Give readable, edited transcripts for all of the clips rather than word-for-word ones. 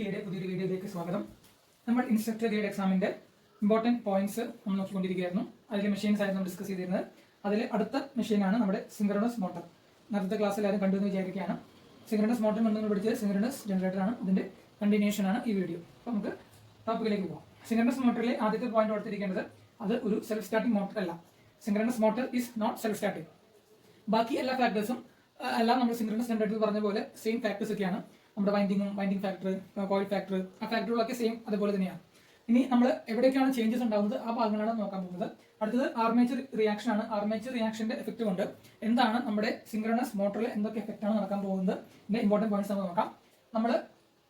ടിയുടെ പുതിയൊരു വീഡിയോയിലേക്ക് സ്വാഗതം. നമ്മൾ ഇൻസ്ട്രക്ടർ ഗ്രേഡ് എക്സാമിന്റെ ഇമ്പോർട്ടന്റ് പോയിന്റ്സ് നമ്മൾ നോക്കിക്കൊണ്ടിരിക്കുകയായിരുന്നു. അതിലെ മെഷീൻസ് ആയിരുന്നു നമ്മൾ ഡിസ്കസ് ചെയ്തിരുന്നത്. അതിൽ അടുത്ത മെഷീനാണ് നമ്മുടെ സിങ്ക്രണസ് മോട്ടർ. നേരത്തെ ക്ലാസ്സിൽ ആരും കണ്ടു എന്ന് വിചാരിക്കുകയാണ്. സിങ്ക്രണസ് മോട്ടർ നമ്മൾ പഠിച്ചത് സിങ്ക്രണസ് ജനറേറ്റർ ആണ്. ഇതിന്റെ കണ്ടിന്യൂഷൻ ആണ് ഈ വീഡിയോ. അപ്പോൾ നമുക്ക് ടോപ്പിക്കിലേക്ക് പോകാം. സിങ്ക്രണസ് മോട്ടറിലെ ആദ്യത്തെ പോയിന്റ് ഓർത്തിരിക്കേണ്ടത് അത് ഒരു സെൽഫ് സ്റ്റാർട്ടിംഗ് മോട്ടർ അല്ല. Synchronous motor is not self starting. ബാക്കി എല്ലാ ഫാക്ടേഴ്സും എല്ലാം നമ്മൾ സിങ്ക്രണസ് ജനറേറ്റർ പറഞ്ഞ പോലെ സെയിം ഫാക്ടേഴ്സ് ഒക്കെയാണ്. നമ്മുടെ വൈൻഡിങ് ഫാക്ടർ, കോയിൽ ഫാക്ടർ, ആ ഫാക്ടറുകളൊക്കെ സെയിം അതുപോലെ തന്നെയാണ്. ഇനി നമ്മൾ എവിടേക്കാണ് ചേഞ്ചസ് ഉണ്ടാകുന്നത് ആ ഭാഗങ്ങളാണ് നോക്കാൻ പോകുന്നത്. അടുത്തത് ആർമേച്ചർ റിയാക്ഷൻ ആണ്. ആർമേച്ചർ റിയാക്ഷന്റെ എഫക്ട് കൊണ്ട് എന്താണ് നമ്മുടെ സിങ്ക്രണസ് മോട്ടറിൽ എന്തൊക്കെ എഫക്റ്റ് ആണ് നടക്കാൻ പോകുന്നത് ഇതിന്റെ ഇമ്പോർട്ടന്റ് പോയിന്റ്സ് നമുക്ക് നോക്കാം. നമ്മൾ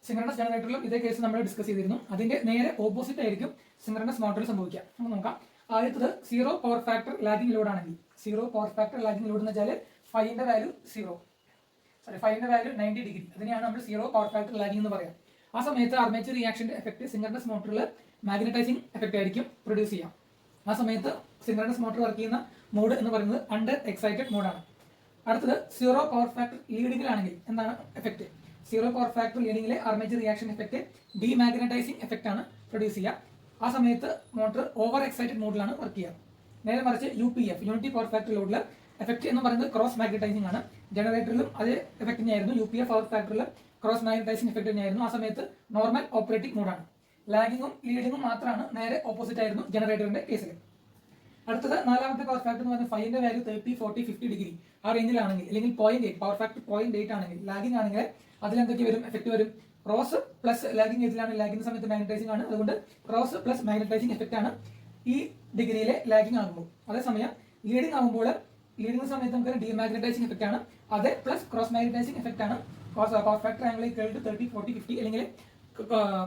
സിങ്ക്രണസ് ജനറേറ്ററിലും ഇതേ കേസ് നമ്മൾ ഡിസ്കസ് ചെയ്തിരുന്നു. അതിന്റെ നേരെ ഓപ്പോസിറ്റ് ആയിരിക്കും സിങ്ക്രണസ് മോട്ടറിൽ സംഭവിക്കുക. നമുക്ക് നോക്കാം. ആദ്യത്തത് zero power factor lagging load ആണെങ്കിൽ, zero power factor lagging load എന്ന് വെച്ചാൽ ഫൈന്റെ വാല്യൂ 90 ഡിഗ്രി. അതിനെയാണ് നമ്മൾ സീറോ പവർ ഫാക്ടർ ലാഗിംഗ് എന്ന് പറയാം. ആ സമയത്ത് ആർമേച്ചർ റിയാക്ഷന്റെ എഫക്ട് സിങ്ക്രണസ് മോട്ടറിൽ മാഗ്നറ്റൈസിംഗ് എഫക്ട് ആയിരിക്കും പ്രൊഡ്യൂസ് ചെയ്യാം. ആ സമയത്ത് സിങ്ക്രണസ് മോട്ടർ വർക്ക് ചെയ്യുന്ന മോഡ് എന്ന് പറയുന്നത് അണ്ടർ എക്സൈറ്റഡ് മോഡാണ്. അടുത്തത് സീറോ പവർ ഫാക്ടർ ലീഡിംഗിലാണെങ്കിൽ എന്താണ് എഫക്ട്? സീറോ പവർ ഫാക്ടർ ലീഡിംഗിലെ armature reaction effect demagnetising effect ആണ് പ്രൊഡ്യൂസ് ചെയ്യുക. ആ സമയത്ത് മോട്ടർ ഓവർ എക്സൈറ്റഡ് മോഡിലാണ് വർക്ക് ചെയ്യുക. നേരെ മറിച്ച് UPF യൂണിറ്റി പവർ ഫാക്ടർ ലോഡിൽ എഫക്ട് എന്ന് പറയുന്നത് ക്രോസ് മാഗ്നറ്റൈസിംഗ് ആണ്. ജനറേറ്ററിലും അതേ എഫക്ട് തന്നെയായിരുന്നു. UPF പവർ ഫാക്ടറിൽ ക്രോസ് മാഗ്നറ്റൈസിംഗ് എഫക്ട് തന്നെയായിരുന്നു. ആ സമയത്ത് നോർമൽ ഓപ്പറേറ്റിംഗ് മോഡാണ്. ലാഗിങ്ങും ലീഡിങ്ങും മാത്രമാണ് നേരെ ഓപ്പോസിറ്റ് ആയിരുന്നു ജനറേറ്ററിന്റെ കേസിൽ. അടുത്തത് നാലാമത്തെ പവർ ഫാക്ടർ എന്ന് പറഞ്ഞാൽ ഫൈന്റെ വാല്യൂ 30, 40, 50 ഡിഗ്രി ആ റേഞ്ചിലാണെങ്കിൽ, അല്ലെങ്കിൽ 0.8 പവർ ഫാക്ടർ 0.8 ആണെങ്കിൽ, ലാഗിംഗ് ആണെങ്കിൽ അതിലെന്തൊക്കെ വരും? എഫക്ട് വരും. ക്രോസ് പ്ലസ് ലാഗിംഗ് ഏജിലാണ്. ലാഗിംഗ് സമയത്ത് മാഗ്നറ്റൈസിംഗ് ആണ്. അതുകൊണ്ട് ക്രോസ് പ്ലസ് മാഗ്നറ്റൈസിംഗ് എഫക്ട് ആണ് ഈ ഡിഗ്രിയിലെ ലാഗിംഗ് ആകുമ്പോൾ. അതേസമയം ലീഡിംഗ് ആകുമ്പോൾ, ലീഡിംഗ് സമയത്ത് നമുക്ക് ഡീമാഗ്നറ്റൈസിംഗ് എഫക്ട് ആണ്. അത് പ്ലസ് ക്രോസ് മാഗ്നറ്റൈസിംഗ് എഫക്ട് ആണ്. പവർ ഫാക്ടർ ആംഗിൾ 30, 40, 50 അല്ലെങ്കിൽ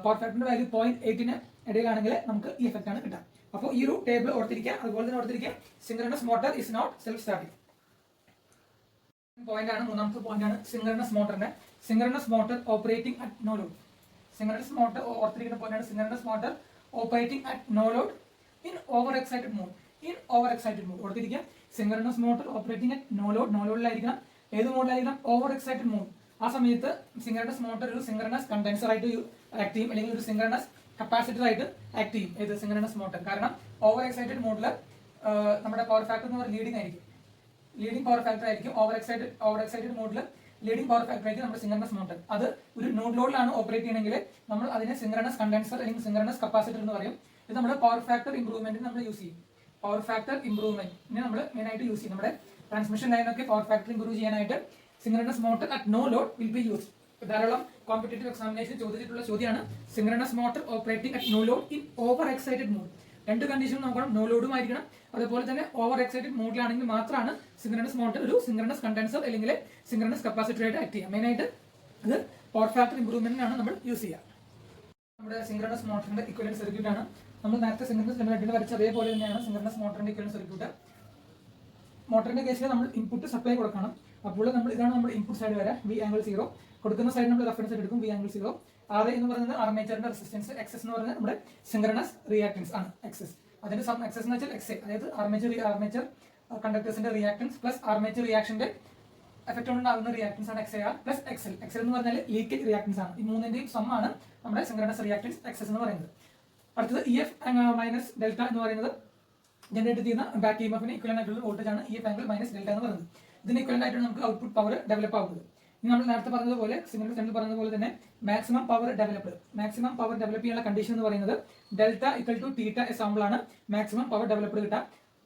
പവർ ഫാക്ടറിന്റെ വാല്യൂ 0.8 ഇടയിലാണെങ്കിൽ നമുക്ക് ഈ എഫക്ട് ആണ് കിട്ടുക. അപ്പോൾ ഈ ഒരു ടേബിൾ ഓർത്തിരിക്കുക. അതുപോലെ തന്നെ ഓർത്തിരിക്കുക synchronous motor is not self starting. Point ആണ്, മൂന്നാമത്തെ പോയിന്റ് ആണ് സിങ്ക്രണസ് മോട്ടറിന്റെ. Synchronous motor operating at no load. Synchronous motor ഓർത്തിരിക്കുന്ന പോയിന്റ് ആണ് synchronous motor operating at no load in over excited mode. In over excited mode ഓർത്തിരിക്കുക. Synchronous motor operating at no load. No ലോഡിലായിരിക്കണം. ഏത് മോഡിലായിരിക്കണം? Over excited mode. ആ സമയത്ത് synchronous motor ഒരു synchronous condenser ആയിട്ട് ആക്ട് ചെയ്യും, അല്ലെങ്കിൽ ഒരു സിങ്ക്രണസ് കപ്പാസിറ്റർ ആയിട്ട് ആക്ട് ചെയ്യും. ഏത് സിങ്ക്രണസ് മോട്ടർ? കാരണം ഓവർ എക്സൈറ്റഡ് മോഡിൽ നമ്മുടെ പവർ ഫാക്ടർ എന്ന് പറയുന്നത് ലീഡിംഗ് ആയിരിക്കും. ലീഡിംഗ് പവർ ഫാക്ടർ ആയിരിക്കും. ഓവർ എക്സൈറ്റഡ് മോഡിൽ ലീഡിംഗ് പവർ ഫാക്ടർ ആയിരിക്കും നമ്മുടെ സിങ്ക്രണസ് മോട്ടർ. അത് ഒരു നോഡ് ലോഡിലാണ് ഓപ്പറേറ്റ് ചെയ്യണമെങ്കിൽ നമ്മൾ അതിനെ സിങ്ക്രണസ് കണ്ടൻസർ അല്ലെങ്കിൽ സിങ്ക്രണസ് കപ്പാസിറ്റർ എന്ന് പറയും. ഇത് നമ്മൾ പവർ ഫാക്ടർ ഇംപ്രൂവ്മെന്റിന് നമ്മൾ യൂസ് ചെയ്യും. പവർ ഫാക്ടർ ഇംപ്രൂവ്മെന്റിന് നമ്മൾ മെയിൻ ആയിട്ട് യൂസ് ചെയ്യും. നമ്മുടെ ട്രാൻസ്മിഷൻ ലൈനൊക്കെ പവർ ഫാക്ടർ ഇംപ്രൂവ് ചെയ്യാനായിട്ട് synchronous motor at no load will be use. ധാരാളം കോമ്പറ്റേറ്റീവ് എക്സാമിനേഷൻ ചോദിച്ചിട്ടുള്ള ചോദ്യമാണ് synchronous motor operating at no load in over excited mode. രണ്ട് കണ്ടീഷനും നോക്കണം. നോ ലോഡും ആയിരിക്കണം, അതുപോലെ തന്നെ ഓവർ എക്സൈറ്റഡ് മോഡിലാണെങ്കിൽ മാത്രമാണ് സിങ്ക്രണസ് മോട്ടർ ഒരു സിങ്ക്രണസ് കണ്ടൻസർ അല്ലെങ്കിൽ സിങ്ക്രണസ് കപ്പാസിറ്റർ ആയിട്ട് ആക്ട് ചെയ്യുക. മെയിനായിട്ട് അത് പവർ ഫാക്ടർ ഇംപ്രൂവ്മെന്റിനാണ് നമ്മൾ യൂസ് ചെയ്യുക. നമ്മുടെ സിങ്ക്രണസ് മോട്ടറിന്റെ ഇക്വലന്റ് സർക്യൂട്ട് ആണ്. നമ്മൾ നേരത്തെ സിങ്ക്രണസ് ജനറേറ്ററിൽ വരച്ച അതേപോലെ തന്നെയാണ് സിങ്ക്രണസ് മോട്ടറിന്റെ ഇക്വലന്റ് സർക്യൂട്ട്. മോട്ടറിന്റെ കേസിൽ നമ്മൾ ഇൻപുട്ട് സപ്ലൈ കൊടുക്കണം. അപ്പോൾ ഇതാണ് നമ്മുടെ ഇൻപുട്ട് സൈഡ് വരെ V∠0. കൊടുക്കുന്ന സൈഡ് നമ്മൾ റെഫറൻസ് എടുക്കും V∠0. R എന്ന് പറയുന്നത് ആർമേച്ചറിന്റെ റെസിസ്റ്റൻസ്, XS എന്ന് പറയുന്നത് നമ്മുടെ സിങ്ക്രണസ് റിയാക്ടൻസ് ആണ്. XS അതിന്റെ XS എന്ന് വെച്ചാൽ XA, അതായത് ആർമേച്ചർ കണ്ടക്ടേഴ്സിന്റെ റിയാക്ടൻസ് പ്ലസ് ആർമേച്ചർ റിയാക്ഷന്റെ എഫക്ട് ഉണ്ടാകുന്ന റിയാക്ടൻസ് ആണ് XAR പ്ലസ് XL. XL എന്ന് പറഞ്ഞാൽ ലീക്കേജ് റിയാക്ടൻസ് ആണ്. ഈ മൂന്നിന്റെയും സം ആണ് നമ്മുടെ സിങ്ക്രണസ് റിയാക്ടൻസ് XS എന്ന് പറയുന്നത്. അടുത്തത് EF മൈനസ് ഡെൽറ്റ എന്ന് പറയുന്നത് ജനറേറ്റ് ചെയ്യുന്ന ബാക്ക് EMF ഇക്വലന്റ് ആയിട്ടുള്ള വോൾട്ടേജ് ആണ് EF ആംഗിൾ മൈനസ് ഡെൽറ്റ എന്ന് പറയുന്നത്. ഇതിന് ഇക്വലന്റ് ആയിട്ടാണ് നമുക്ക് ഔട്ട്പുട്ട് പവർ ഡെവലപ്പ് ആവുന്നത്. ഇനി നമ്മൾ നേരത്തെ പറഞ്ഞതുപോലെ സിഗ്നൽ സെന്ററിൽ പറഞ്ഞതുപോലെ തന്നെ മാക്സിമം പവർ ഡെവലപ്പ് ചെയ്യാനുള്ള കണ്ടീഷൻ എന്ന് പറയുന്നത് delta equal to theta S ആകുമ്പോഴാണ് മാക്സിമം പവർ ഡെവലപ്പ് കിട്ടുക.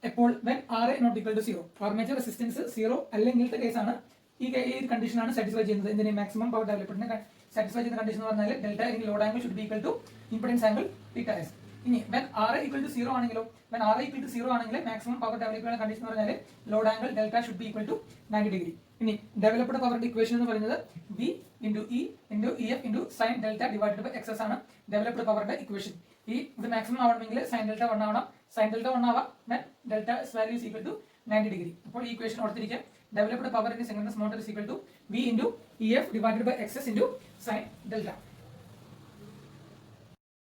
എപ്പോൾ? When RA not equal to 0. Armature resistance 0 അല്ലെങ്കിലത്തെ കേസാണ് ഈ കണ്ടീഷനാണ് സാറ്റിസ്ഫൈ ചെയ്യുന്നത്. എന്തിന്? മാക്സിമം പവർ ഡെവലപ്മെന്റിനെ സാറ്റിസ്ഫൈ ചെയ്യുന്ന കണ്ടീഷൻ എന്ന് പറഞ്ഞാൽ ഡെൽറ്റ അല്ലെങ്കിൽ load angle should be equal to impedance angle theta S. ഇനി വെൻ RA ഈക്വൽ ടു 0 ആണെങ്കിലോ, വെൻ RA ഈക്വൽ ടു 0 ആണെങ്കിൽ മാക്സിമം പവർ ഡെവലപ്പ് ചെയ്യുന്ന കണ്ടീഷൻ എന്ന് പറഞ്ഞാൽ load angle delta should be equal to 90 degree. ഇനി developed പവറിന്റെ equation എന്ന് പറയുന്നത് V into E into EF into sin delta divided by XS ആണ് ഡെവലപ്ഡ് പവറിന്റെ ഇക്വേഷൻ. ഇത് മാക്സിമം ആവണമെങ്കിൽ sin delta 1 ആവണം. sin delta 1 ആവാം when delta value is equal to 90 degree. അപ്പോൾ ഈ ഇക്വേഷൻ ഓർത്തിരിക്കുക. Developed power in synchronous motor is equal to V into EF divided by XS into sin delta.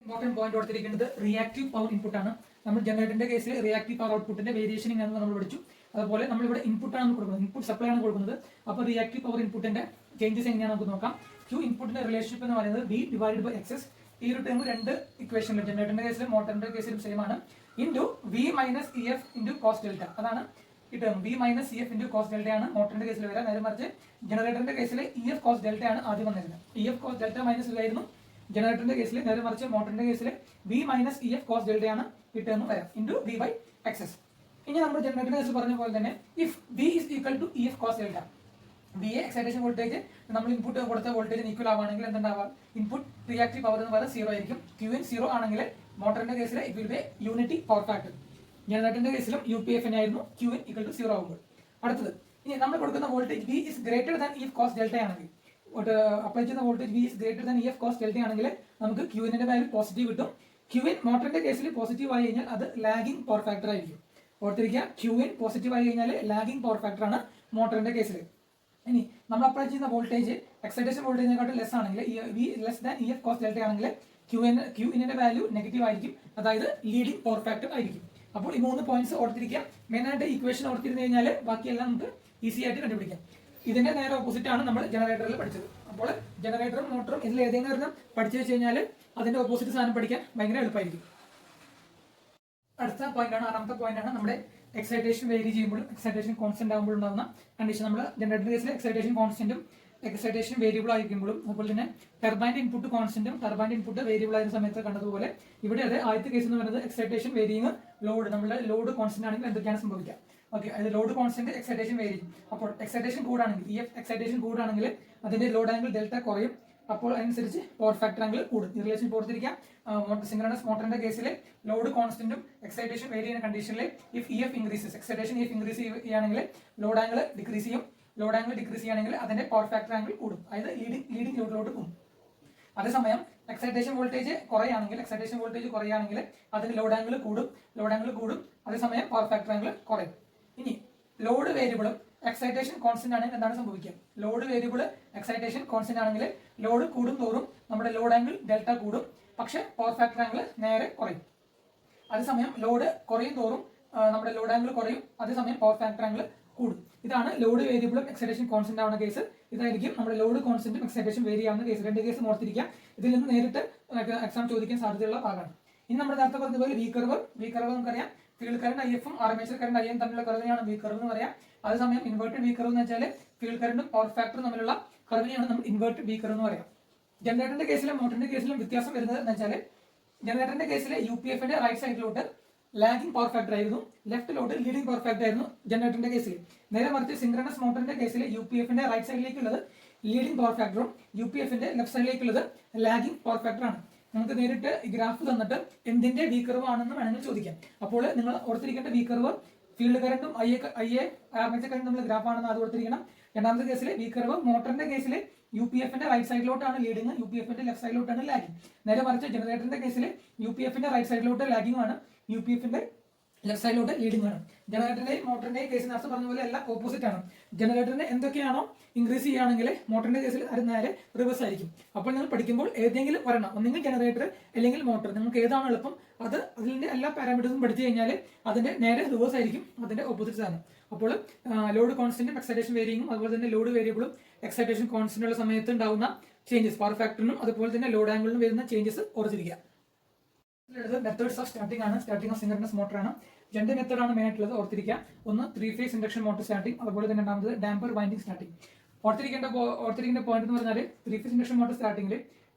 Important point ഓർത്തിരിക്കേണ്ടത് reactive power input ആണ്. നമ്മൾ ജനറേറ്ററിന്റെ കേസിൽ reactive power ഔട്ട്പുട്ടിന്റെ variation നമ്മൾ പഠിച്ചു. അതുപോലെ നമ്മളിവിടെ ഇൻപുട്ടാണ് കൊടുക്കുന്നത്, ഇൻപുട്ട് സപ്ലൈ ആണ് കൊടുക്കുന്നത്. അപ്പോൾ റിയാക്റ്റീവ് പവർ ഇൻപുട്ടിന്റെ ചേഞ്ചസ് എങ്ങനെയാണ് നമുക്ക് നോക്കാം. Q ഇൻപുട്ടിന്റെ റിലേഷൻഷിപ്പ് എന്ന് പറയുന്നത് B ഡിവൈഡഡ് ബൈ XS. ഈ ഒരു ടേം രണ്ട് ഇക്വേഷനിലും ജനറേറ്ററിന്റെ കേസിലും മോട്ടറിന്റെ കേസിലും സെയിം ആണ്. Into V minus EF into cos delta. അതാണ് ഈ term V minus EF into cos delta ആണ് മോട്ടറിന്റെ കേസിൽ വരാം. നേരെ മറിച്ച് ജനറേറ്ററിന്റെ കേസിൽ EF കോസ് ഡെൽറ്റ ആണ് ആദ്യം വന്നിരുന്നത്. EF കോസ് ഡെൽറ്റ മൈനസ് ആയിരുന്നു ജനറേറ്ററിന്റെ കേസിൽ. നേരെ മറിച്ച് മോട്ടറിന്റെ കേസിൽ V minus EF cos delta ആണ് ഈ ടേം വരാം ഇൻറ്റു V ബൈ XS. ഇനി നമ്മൾ ജനറേറ്ററിന്റെ കേസിൽ പറഞ്ഞ പോലെ തന്നെ if V is equal to EF cos delta, be a excitation voltage നമ്മൾ ഇൻപുട്ട് കൊടുത്ത വോൾട്ടേജിന് ഈക്വൽ ആവുകയാണെങ്കിൽ എന്തുണ്ടാവുക, ഇൻപുട്ട് റിയാക്റ്റീവ് പവർ എന്ന് പറയുന്നത് 0 ആയിരിക്കും. Qn 0 ആണെങ്കിൽ മോട്ടറിന്റെ കേസിൽ it will be unity power factor. ജനറേറ്ററിന്റെ കേസിലും UPF ആയിരുന്നു Qn ഈക്വൽ ടു 0 ആകുമ്പോൾ. അടുത്തത് ഇനി നമ്മൾ കൊടുക്കുന്ന voltage V is greater than EF cos delta ആണെങ്കിൽ, അപ്ലൈ ചെയ്യുന്ന voltage V is greater than EF cos delta ആണെങ്കിൽ നമുക്ക് Qn ന്റെ വാല്യൂ പോസിറ്റീവ് കിട്ടും. Qn മോട്ടറിന്റെ കേസിൽ പോസിറ്റീവ് ആയി കഴിഞ്ഞാൽ അത് ലാഗിംഗ് പവർ ഫാക്ടർ ആയിരിക്കും. ഓർത്തിരിക്കുക, Qn പോസിറ്റീവ് ആയി കഴിഞ്ഞാൽ ലാഗിംഗ് പവർ ഫാക്ടർ ആണ് മോട്ടറിന്റെ കേസിൽ. ഇനി നമ്മൾ അപ്ലൈ ചെയ്യുന്ന വോൾട്ടേജ് എക്സൈറ്റേഷൻ വോൾട്ടേജിനെക്കാട്ടും ലെസ് ആണെങ്കിൽ, V less than EF cos delta ആണെങ്കിൽ Qn വാല്യൂ നെഗറ്റീവ് ആയിരിക്കും, അതായത് ലീഡിംഗ് പവർ ഫാക്ടർ ആയിരിക്കും. അപ്പോൾ ഈ 3 പോയിന്റ്സ് ഓർത്തിരിക്കുക. മെയിനായിട്ട് ഇക്വേഷൻ ഓർത്തിരുന്നു കഴിഞ്ഞാൽ ബാക്കിയെല്ലാം നമുക്ക് ഈസി ആയിട്ട് കണ്ടുപിടിക്കാം. ഇതിന്റെ നേരെ ഓപ്പോസിറ്റ് ആണ് നമ്മൾ ജനറേറ്ററിൽ പഠിച്ചത്. അപ്പോൾ ജനറേറ്ററും മോട്ടറും ഇതിൽ ഏതെങ്കിലും ഒരെണ്ണം പഠിച്ചു വെച്ച് കഴിഞ്ഞാൽ അതിന്റെ ഓപ്പോസിറ്റ് സാധനം പഠിക്കാൻ ഭയങ്കര എളുപ്പമായിരിക്കും. അടുത്ത പോയിന്റാണ്, ആറാമത്തെ പോയിന്റാണ് നമ്മുടെ എക്സൈറ്റേഷൻ വേരി ചെയ്യുമ്പോഴും എക്സൈറ്റേഷൻ കോൺസ്റ്റന്റ് ആകുമ്പോഴും ഉണ്ടാകുന്ന കണ്ടീഷൻ. നമ്മൾ ജനറേറ്റർ കേസിൽ എക്സൈറ്റേഷൻ കോൺസ്റ്റന്റും എക്സൈറ്റേഷൻ വേരിയബിൾ ആയിരിക്കുമ്പോഴും അതുപോലെ തന്നെ ടർബൈൻ്റെ ഇൻപുട്ട് കോൺസ്റ്റന്റും ടർബൈൻ്റെ ഇൻപുട്ട് വേരിയബിൾ ആയിരുന്ന സമയത്ത് കണ്ടതുപോലെ ഇവിടെ അത് ആദ്യത്തെ കേസ് എന്ന് പറയുന്നത് എക്സൈറ്റേഷൻ വേരിയിങ് ലോഡ്, നമ്മുടെ ലോഡ് കോൺസ്റ്റന്റ് ആണെങ്കിൽ എന്തൊക്കെയാണ് സംഭവിക്കുക. ഓക്കെ, അത് ലോഡ് കോൺസ്റ്റന്റ് എക്സൈറ്റേഷൻ വേരി. അപ്പോൾ എക്സൈറ്റേഷൻ കൂടാണെങ്കിൽ EF എക്സൈറ്റേഷൻ കൂടാണെങ്കിൽ അതിന്റെ ലോഡ് ആംഗിൾ ഡെൽറ്റ കുറയും. അപ്പോൾ അതിനനുസരിച്ച് പവർ ഫാക്ടർ ആംഗിൾ കൂടും. ഈ റിലേഷൻ ഓർത്തിരിക്കാം. സിൻക്രണസ് മോട്ടറിന്റെ കേസിൽ ലോഡ് കോൺസ്റ്റന്റും എക്സൈറ്റേഷൻ വേരി ചെയ്യുന്ന കണ്ടീഷനിൽ if EF increases, excitation EF increase ചെയ്യുകയാണെങ്കിൽ ലോഡ് ആംഗിൾ ഡിക്രീസ് ചെയ്യും. ലോഡ് ആംഗിൾ ഡിക്രീസ് ചെയ്യുകയാണെങ്കിൽ അതിന്റെ പവർ ഫാക്ടർ ആംഗിൾ കൂടും, അതായത് ലീഡിംഗ് ലോഡിലോട്ട് പോകും. അതേസമയം എക്സൈറ്റേഷൻ വോൾട്ടേജ് കുറയുകയാണെങ്കിൽ അതിന്റെ ലോഡ് ആംഗിൾ കൂടും. അതേസമയം പവർ ഫാക്ടർ ആംഗിൾ കുറയും. ഇനി ലോഡ് വേരിയബിളും എക്സൈറ്റേഷൻ കോൺസ്റ്റന്റ് ആണെങ്കിൽ എന്താണ് സംഭവിക്കുക. ലോഡ് വേരിയബിൾ എക്സൈറ്റേഷൻ കോൺസ്റ്റന്റ് ആണെങ്കിൽ ലോഡ് കൂടും തോറും നമ്മുടെ ലോഡ് ആംഗിൾ ഡെൽറ്റ കൂടും, പക്ഷെ പവർ ഫാക്ടർ ആംഗിൾ നേരെ കുറയും. അതേസമയം ലോഡ് കുറയും തോറും നമ്മുടെ ലോഡ് ആംഗിൾ കുറയും, അതേസമയം പവർ ഫാക്ടർ ആംഗിൾ കൂടും. ഇതാണ് ലോഡ് വേരിയബിളും എക്സൈറ്റേഷൻ കോൺസ്റ്റന്റ് ആവുന്ന കേസ്. ഇതായിരിക്കും നമ്മുടെ ലോഡ് കോൺസ്റ്റന്റും എക്സൈറ്റേഷൻ വേരി ആവുന്ന കേസ്. രണ്ട് കേസ് ഓർത്തിരിക്കാം. ഇതിൽ നിന്ന് നേരിട്ട് എക്സാം ചോദിക്കാൻ സാധ്യതയുള്ള ഭാഗമാണ്. ഇനി നമ്മൾ നേരത്തെ പറഞ്ഞതുപോലെ വി കർവ് നമുക്കറിയാം. ഫീൽഡ് കറന്റ് IF-ഉം ആർമേച്ചർ കറന്റ് IM തമ്മിലുള്ള കർവിനെയാണ് വി കർവ് എന്ന് പറയാം. അതേസമയം ഇൻവേർട്ടഡ് വി കർവ് എന്ന് വെച്ചാൽ ഫീൽഡ് കറന്റും പവർ ഫാക്ടറും തമ്മിലുള്ള കർവിനെയാണ് നമ്മൾ ഇൻവേർട്ടഡ് വി കർവ് എന്ന് പറയാം. ജനറേറ്ററിന്റെ കേസിലും മോട്ടറിന്റെ കേസിലും വ്യത്യാസം വരുന്നത് എന്ന് വെച്ചാൽ ജനറേറ്ററിന്റെ കേസിൽ UPF-ന്റെ റൈറ്റ് സൈഡിലോട്ട് ലാഗിംഗ് പവർ ഫാക്ടർ ആയിരുന്നു, ലെഫ്റ്റിലോട്ട് ലീഡിംഗ് പവർ ഫാക്ടർ ആയിരുന്നു ജനറേറ്ററിന്റെ കേസിൽ. നേരെ മറിച്ച് സിൻക്രണസ് മോട്ടറിന്റെ കേസിൽ UPF-ന്റെ റൈറ്റ് സൈഡിലേക്കുള്ളത് ലീഡിംഗ് പവർ ഫാക്ടറും UPF-ന്റെ ലെഫ്റ്റ് സൈഡിലേക്കുള്ളത് ലാഗിംഗ് പവർ ഫാക്ടറാണ്. നമുക്ക് നേരിട്ട് ഈ ഗ്രാഫ് തന്നിട്ട് എന്തിന്റെ വി കർവ് ആണെന്ന് വേണമെങ്കിൽ ചോദിക്കാം. അപ്പോൾ നിങ്ങൾ ഓർത്തിരിക്കേണ്ട വി കർവ് ഫീൽഡ് കറന്റും IA ആർമേച്ചർ കറന്റ് നമ്മൾ ഗ്രാഫ് ആണെന്ന് അത് ഓർത്തിരിക്കണം. രണ്ടാമത്തെ കേസിൽ വി കർവ് മോട്ടറിന്റെ കേസിൽ UPF-ന്റെ റൈറ്റ് സൈഡിലോട്ടാണ് ലീഡിംഗ്, UPF-ന്റെ ലെഫ്റ്റ് സൈഡിലോട്ടാണ് ലാഗിംഗ്. നേരെ മറിച്ച് ജനറേറ്ററിന്റെ കേസിൽ UPF-ന്റെ റൈറ്റ് സൈഡിലോട്ട് ലാഗിംഗ് ആണ്, UPF-ന്റെ ലെഫ്റ്റ് സൈഡിലോട്ട് ലീഡിംഗ് ആണ്. ജനറേറ്ററിന്റെയും മോട്ടറിന്റെയും കേസ് നേരത്തെ പറഞ്ഞ പോലെ എല്ലാം ഓപ്പോസിറ്റ് ആണ്. ജനറേറ്ററിന് എന്തൊക്കെയാണോ ഇൻക്രീസ് ചെയ്യുകയാണെങ്കിൽ മോട്ടറിന്റെ കേസിൽ അത് നേരെ റിവേഴ്സ് ആയിരിക്കും. അപ്പോൾ നിങ്ങൾ പഠിക്കുമ്പോൾ ഏതെങ്കിലും ഒരെണ്ണം, ഒന്നെങ്കിൽ ജനറേറ്റർ അല്ലെങ്കിൽ മോട്ടർ, നിങ്ങൾക്ക് ഏതാണ് എളുപ്പം അത് അതിന്റെ എല്ലാ പാരാമീറ്റേഴ്സും പഠിച്ചു കഴിഞ്ഞാൽ അതിന്റെ നേരെ റിവേഴ്സ് ആയിരിക്കും അതിന്റെ ഓപ്പോസിറ്റ് ആണ്. അപ്പോൾ ലോഡ് കോൺസ്റ്റന്റും എക്സൈറ്റേഷൻ വേരിയിങ്ങും അതുപോലെ തന്നെ ലോഡ് വേരിയബിളും എക്സൈറ്റേഷൻ കോൺസ്റ്റന്റ് ഉള്ള സമയത്ത് ഉണ്ടാവുന്ന ചേഞ്ചസ്, പവർ ഫാക്ടറിനും അതുപോലെ തന്നെ ലോഡ് ആംഗിളിനും വരുന്ന ചേഞ്ചസ് ഓർത്തിരിക്കുക. മെത്തേഡ്സ് ഓഫ് സ്റ്റാർട്ടിംഗ് ആണ്. സ്റ്റാർട്ടിംഗ് ഓഫ് സിൻക്രണസ് മോട്ടർ ആണ്. രണ്ട് മെത്തേഡാണ് മെയിൻ ആയിട്ടുള്ളത്, ഓർത്തിരിക്കുക. ഒന്ന് 3 ഫേസ് ഇൻഡക്ഷൻ മോട്ടർ സ്റ്റാർട്ടിംഗ്, അതുപോലെ തന്നെ രണ്ടാമത് ഡാമ്പർ വൈൻഡിംഗ് സ്റ്റാർട്ടിംഗ്. ഓർത്തിരിക്കേണ്ട പോയിന്റ് എന്ന് പറഞ്ഞാൽ 3 ഫേസ് ഇൻഡക്ഷൻ മോട്ടർ സ്റ്റാർട്ടിംഗിൽ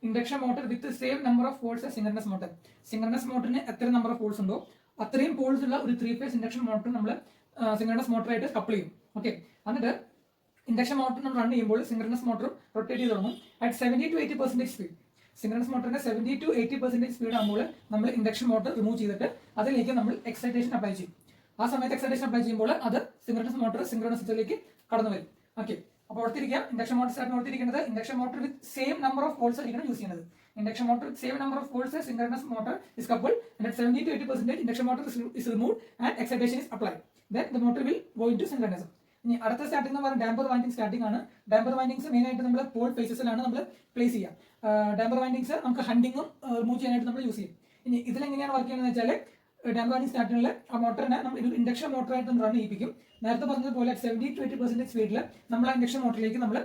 induction motor with same number of poles synchronous motor. Synchronous മോട്ടറിന് എത്ര നമ്പർ ഓഫ് പോൾസ് ഉണ്ടോ അത്രയും പോൾസ് ഉള്ള ഒരു 3 ഫേസ് ഇൻഡക്ഷൻ മോട്ടർ നമ്മൾ സിൻക്രണസ് മോട്ടറായിട്ട് കപ്പിൾ ചെയ്യും. ഓക്കെ, എന്നിട്ട് ഇൻഡക്ഷൻ മോട്ടർ നമ്മൾ റൺ ചെയ്യുമ്പോൾ സിൻക്രണസ് മോട്ടർ റൊട്ടേറ്റ് ചെയ്ത് തുടങ്ങും അറ്റ് 70 to 80% സ്പീഡ്. സിൻക്രണസ് മോട്ടറിന്റെ 70 to 80% സ്പീഡ് ആകുമ്പോൾ നമ്മൾ ഇൻഡക്ഷൻ മോട്ടർ റിമൂവ് ചെയ്തിട്ട് അതിലേക്ക് നമ്മൾ എക്സൈറ്റേഷൻ അപ്ലൈ ചെയ്യും. ആ സമയത്ത് എക്സൈറ്റേഷൻ അപ്ലൈ ചെയ്യുമ്പോൾ അത് സിൻക്രണസ് മോട്ടർ സിസ്റ്റത്തിലേക്ക് കടന്നു വരും. ഓക്കെ, അപ്പോൾ ഓർത്തിരിക്കാം ഇൻഡക്ഷൻ മോട്ടർ സ്റ്റാർട്ട് ഓർത്തിരിക്കുന്നത് induction motor with same number of poles ആയിരിക്കണം യൂസ് ചെയ്യുന്നത്. Induction motor with same number of poles synchronous motor is coupled and at 70 to 80% induction motor is removed and excitation is applied. Then the motor will go into synchronism. ഇനി അടുത്ത starting എന്ന് പറയുന്നത് damper winding starting ആണ്. Damper windings main ആയിട്ട് നമ്മൾ Paul ഫേസസിലാണ് നമ്മൾ place ചെയ്യുക. Damper windings നമുക്ക് ഹണ്ടിങ്ങും റിമൂവ് ചെയ്യാനായിട്ട് നമ്മൾ യൂസ് ചെയ്യും. ഇനി ഇതിലെങ്ങനെയാണ് വർക്ക് ചെയ്യുന്നത് വെച്ചാൽ ഡാമ്പർ വൈൻഡിങ് സ്റ്റാർട്ടിങ്ങിൽ ആ മോട്ടറിനെ നമ്മൾ ഒരു ഇൻഡക്ഷൻ മോട്ടറായിട്ട് നമ്മൾ റൺ ചെയ്യിപ്പിക്കും. നേരത്തെ പറഞ്ഞതുപോലെ 70 to 80% സ്പീഡിൽ നമ്മൾ ആ ഇൻഡക്ഷൻ മോട്ടറിലേക്ക് നമ്മൾ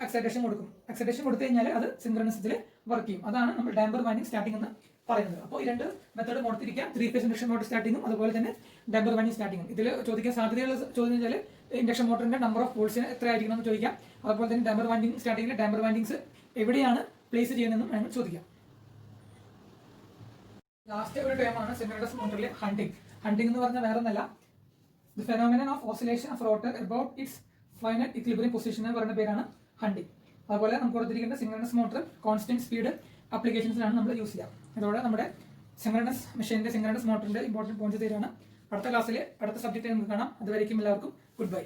എക്സൈറ്റേഷൻ കൊടുക്കും. എക്സൈറ്റേഷൻ കൊടുത്തു കഴിഞ്ഞാൽ അത് സിങ്ക്രണസിൽ വർക്ക് ചെയ്യും. അതാണ് നമ്മൾ ഡാമ്പർ വൈൻഡിങ് സ്റ്റാർട്ടിംഗ് എന്ന് പറയുന്നത്. അപ്പോൾ ഈ രണ്ട് മെത്തേഡ് കൊടുത്തിരിക്കാം, 3 ഫേസ് ഇൻഡക്ഷൻ മോട്ടർ സ്റ്റാർട്ടിങ്ങും അതുപോലെ തന്നെ ഡാമ്പർ വൈൻഡിങ് സ്റ്റാർട്ടിങ്ങും. ഇതിൽ ചോദിക്കാൻ സാധ്യതയുള്ള ചോദ്യം വെച്ചാൽ ഇൻഡക്ഷൻ മോട്ടറിന്റെ നമ്പർ ഓഫ് പോൾസിന് എത്ര ആയിരിക്കണം എന്ന് ചോദിക്കാം. അതുപോലെ തന്നെ ഡാമ്പർ വൈൻഡിങ് സ്റ്റാർട്ടിങ്ങിൽ ഡാമ്പർ വൈൻഡിങ്സ് എവിടെയാണ് പ്ലേസ് ചെയ്യുന്നതെന്നും ഞങ്ങൾ ചോദിക്കാം. ലാസ്റ്റ് ഒരു ടൈമാണ് സിൻക്രണസ് മോട്ടറിൽ ഹണ്ടിങ്. ഹണ്ടിങ് എന്ന് പറഞ്ഞാൽ വേറെ ഒന്നല്ല, the phenomenon of oscillation of rotor about it's final equilibrium position എന്ന് പറയുന്ന പേരാണ് ഹണ്ടിങ്. അതുപോലെ നമുക്ക് കൊടുത്തിരിക്കുന്ന സിൻക്രണസ് മോട്ടർ കോൺസ്റ്റന്റ് സ്പീഡ് ആപ്ലിക്കേഷൻസിലാണ് നമ്മൾ യൂസ് ചെയ്യുക. അതോടെ നമ്മുടെ സിൻക്രണസ് മെഷീന്റെ സിൻക്രണസ് മോട്ടറിന്റെ ഇമ്പോർട്ടൻറ്റ് പോയിന്റ് തരാണ്. അടുത്ത ക്ലാസ്സിൽ അടുത്ത സബ്ജക്റ്റ് നമുക്ക് കാണാം. അതുവരേക്കും എല്ലാവർക്കും ഗുഡ് ബൈ.